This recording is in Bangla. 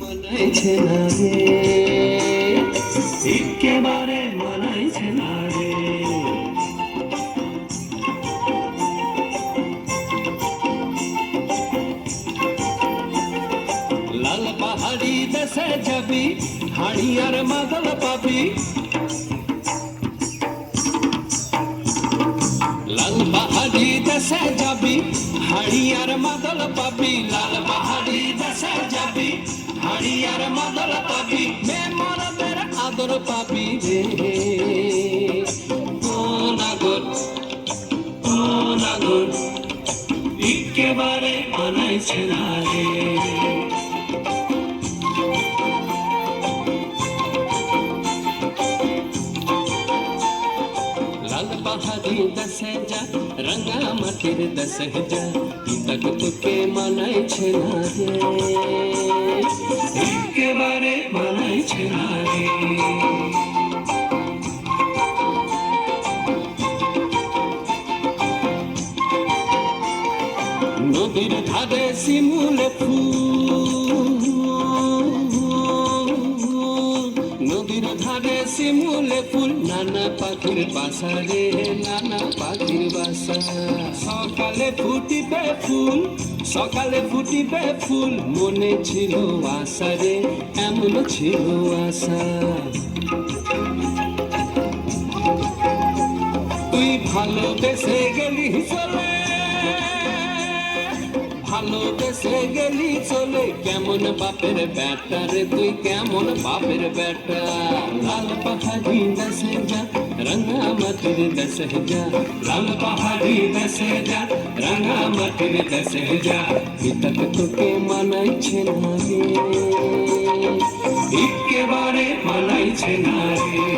মানাইছে না রে, একেবারে মানাইছে না রে। লাল পাহাড়ি দেশে যাবি, হাড়ি আর মাদল পাবি। লাল পাহাড়ি দেশে যাবি, হাড়ি আর মাদল পাবি। লাল পাহাড়ি দেশে যাবি, হাড়ি আর মাদল পাবি। বেমরদের আদর পাবি রে, ও নাগর, ও নাগর, একেবারে মানাইছে না রে। লাল পাহাড়ি দেশে যা, রাঙা মাটির দেশে যা, ইতক তোকে মানাইছে না রে, একেবারে মানাইছে না রে। নদীর ধারে শিমুলে ফুল, নদীর ধারে শিমুলে ফুল, নানা পাখির বাসা রে, নানা পাখির বাসা। সকালে ফুটিবে ফুল, সকালে ফুটিবে ফুল, মনে ছিল আশা রে, এমন ছিল আশা। তুই ভালোবেসে গেলি চলে, ভালোবেসে গেলি চলে, কেমন বাপের বেটা রে তুই, কেমন বাপের বেটা। লাল পাহাড়ি দেশে যা, রাঙা মাটির দেশে যা, লাল পাহাড়ি দেশে যা, রাঙা মাটির দেশে যা, ইতক তোকে মানাইছে না রে, একেবারে মানাইছে না রে,